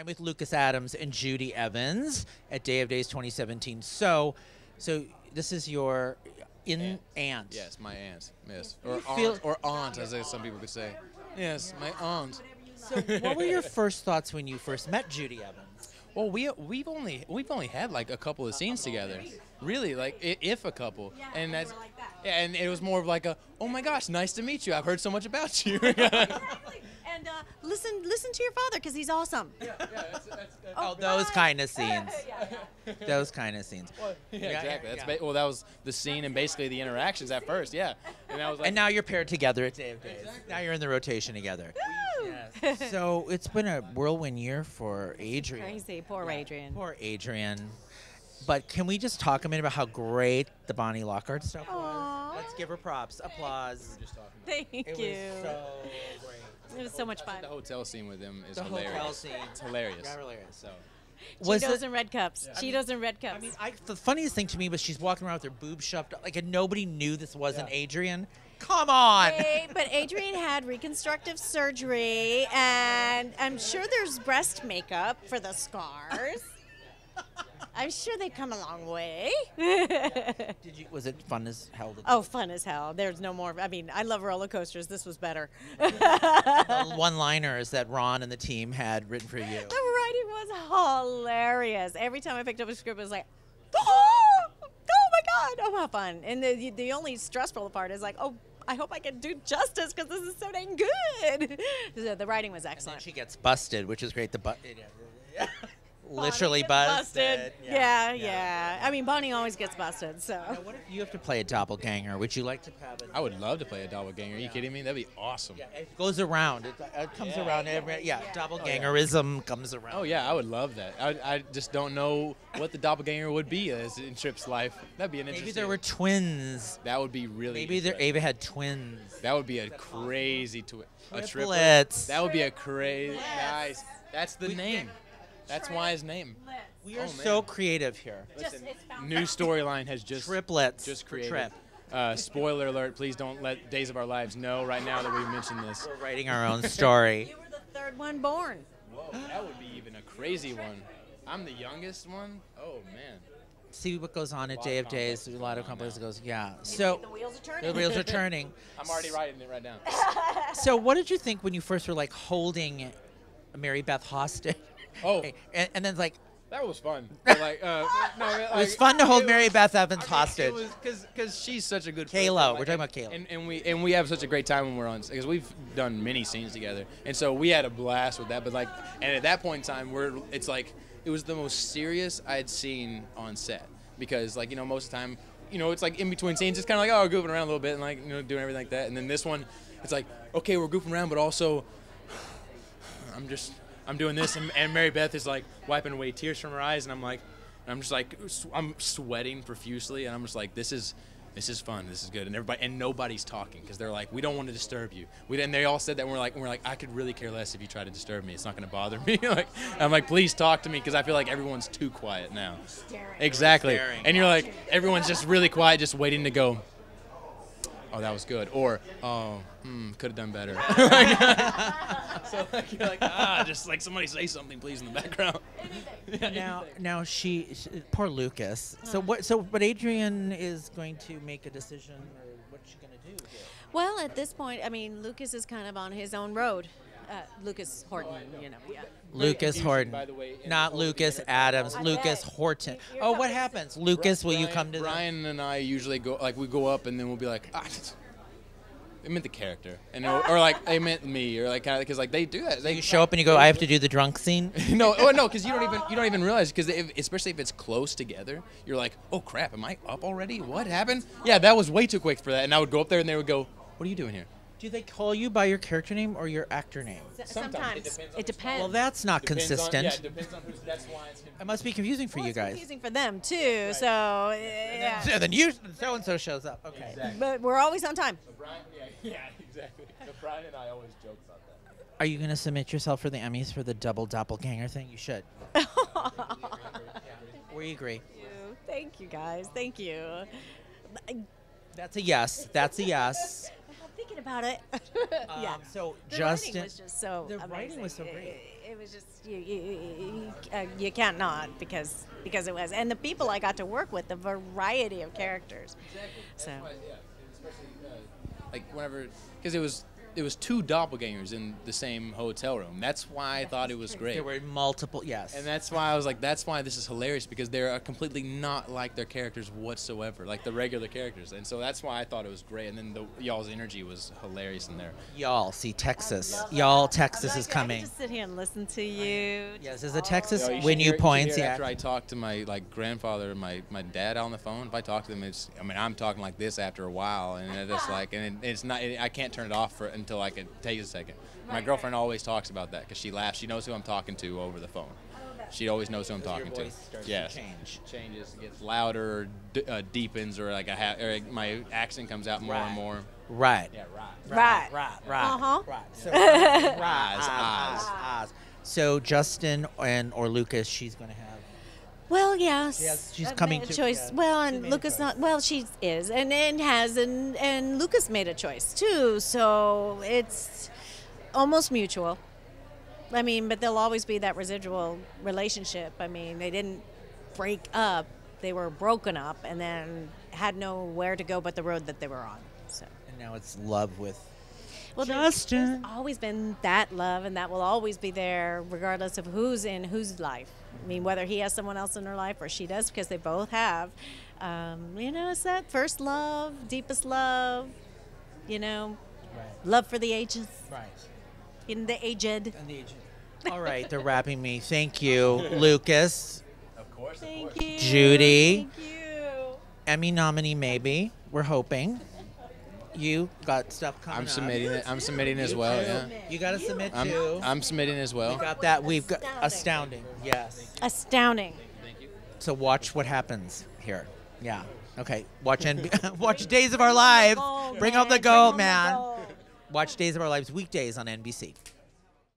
I'm with Lucas Adams and Judi Evans at Day of Days 2017. So this is your aunt. Yes, my aunt. Yes, or aunt, as some people could say. Yes, my aunt. So what were your first thoughts when you first met Judi Evans? Well, we've only had like a couple of scenes together, really, like if a couple, and that's and it was more of like a, oh my gosh, nice to meet you. I've heard so much about you. Exactly. And listen to your father because he's awesome. That's Those kind of scenes. Those kind of scenes. Well, exactly. Well, that was the scene and basically the interactions at first. Yeah, and I was like, and now you're paired together at Day of Days. Exactly. Now you're in the rotation together. Yes. So it's been a whirlwind year for Adrienne. Crazy, poor Adrienne. Poor Adrienne. But can we just talk a minute about how great the Bonnie Lockhart stuff was? Let's give her props. Applause. Thank you. It was so great. It was so much fun. the hotel scene with him is The hilarious. hotel scene. It's hilarious. Yeah, hilarious. So. Cheetos and red cups. Yeah. Cheetos and red cups. I mean, the funniest thing to me was she's walking around with her boobs shoved up, like, and nobody knew this wasn't Adrienne. Come on! Hey, but Adrienne had reconstructive surgery, and I'm sure there's breast makeup for the scars. I'm sure they've come a long way. Was it fun as hell? Oh, fun as hell. There's no more. I mean, I love roller coasters. This was better. The one-liners that Ron and the team had written for you. The writing was hilarious. Every time I picked up a script, it was like, oh my God, oh, how fun. And the only stressful part is like, oh, I hope I can do justice because this is so dang good. The writing was excellent. And then she gets busted, which is great. Literally busted. Yeah. I mean, Bonnie always gets busted, so. Now, what if you have to play a doppelganger? Would you like to have it? I would love to play a doppelganger. Are you kidding me? That'd be awesome. Yeah, it goes around. It comes around. Doppelgangerism comes around. Oh, yeah, I would love that. I just don't know what the doppelganger would be as in Tripp's life. That'd be an interesting. Maybe there were twins. That would be really. Maybe Ava had twins. That would be a crazy a triplets. That would be a crazy. Nice. That's the name. That's why his name. We are so creative here. Listen, new storyline has triplets. Just created. Spoiler alert! Please don't let Days of Our Lives know right now that we mentioned this. We're writing our own story. You were the third one born. Whoa, that would be even a crazy one. I'm the youngest one. Oh man. See what goes on at Day of Days. A lot of companies goes, So the wheels are turning. The wheels are turning. I'm already writing it right now. So what did you think when you first were like holding Mary Beth hostage? Oh, and then like that was fun. Like, no, it was fun to hold Mary Beth Evans hostage. It was because she's such a good. Kayla, we're talking about Kayla, and we have such a great time when we're on because we've done many scenes together, and so we had a blast with that. But like, and at that point in time, it's like it was the most serious I'd seen on set because like most of the time, it's like in between scenes, it's kind of like goofing around a little bit and like doing everything like that, and then this one, it's like okay, we're goofing around, but also I'm doing this, and Mary Beth is like wiping away tears from her eyes, and I'm sweating profusely, and I'm just like, this is fun, this is good, and nobody's talking because they're like, we don't want to disturb you. And they all said that, and we're like, I could really care less if you try to disturb me. It's not going to bother me. I'm like, please talk to me because I feel like everyone's too quiet now. Exactly, and you're like, everyone's just really quiet, just waiting to go. Oh, that was good. Or, could have done better. So like, you're like, just like somebody say something, please, in the background. Now she poor Lucas. But Adrienne is going to make a decision, or what's she going to do here? Well, at this point, I mean, Lucas is kind of on his own road. Lucas Horton, Lucas Horton, by the way, not Lucas Adams. Lucas Horton. Oh, what happens? Lucas, will you come to Brian and I usually go, like, we go up and then we'll be like, I meant the character, and or like I meant me, or like kind of because like they do that. You show up and you go, I have to do the drunk scene. No, because you don't even realize because especially if it's close together, you're like, oh crap, am I up already? What happened? Yeah, that was way too quick for that, and I would go up there and they would go, what are you doing here? Do they call you by your character name or your actor name? Sometimes. It depends. Well, that's not consistent. It depends on who's. That's why it's. It must be confusing for you guys. It's confusing for them too. Right. So yeah. And then so and so shows up. Okay. Exactly. But we're always on time. Brian, yeah, exactly. Brian and I always joke about that. Are you going to submit yourself for the Emmys for the double doppelganger thing? You should. We agree. Thank you, guys. Thank you. That's a yes. That's a yes. Think thinking about it. Yeah. So The Justin, writing was just so the amazing. writing was so great. It was just you can't not because it was, and the people I got to work with, the variety of characters. Exactly. So. Why, yeah, especially like whenever, because it was two doppelgangers in the same hotel room. That's why I thought it was great. there were multiple. Yes. And that's why I was like, that's why this is hilarious, because they're completely not like their characters whatsoever, like the regular characters. And so that's why I thought it was great. And then y'all's energy was hilarious in there. Y'all see Texas. Y'all Texas is I coming. could just sit here and listen to you. Yes, is it Texas You when should you hear- points? hear Yeah. After I talk to my grandfather, my dad on the phone, if I talk to them, I'm talking like this after a while, and it's just like, and it's not, I can't turn it off until I can take a second. My girlfriend always talks about that because she laughs. She knows who I'm talking to over the phone. She always knows who I'm talking to. Yes. Changes, gets louder, deepens, or like my accent comes out more and more. Right. Yeah, Right. Right. So, Oz. So Justin or Lucas, she's going to have. Well, yes. Yes, she's I've coming made a to- choice. yeah, Well, she and made a Lucas choice. not. Well, she is, and Lucas made a choice too. So it's almost mutual. I mean, but there'll always be that residual relationship. I mean, they didn't break up; they were broken up, and then had nowhere to go but the road that they were on. So. And now it's love with. Well, Justin. there's always been that love, and that will always be there, regardless of who's in whose life. I mean, whether he has someone else in her life or she does, because they both have. It's that first love, deepest love. Right. Love for the ages, Right. in the aged. And the agent. All right, they're wrapping me. Thank you, Lucas. Of course. Thank you, Judi. Thank you. Emmy nominee, maybe. We're hoping. You got stuff coming I'm up. submitting it. I'm submitting as You well. too. Yeah. You got to submit too. I'm submitting as well. We got that. We've got astounding. Yes. Astounding. So watch what happens here. Yeah. Okay. Watch watch Days of Our Lives. Bring up the gold, man. Watch Days of Our Lives weekdays on NBC.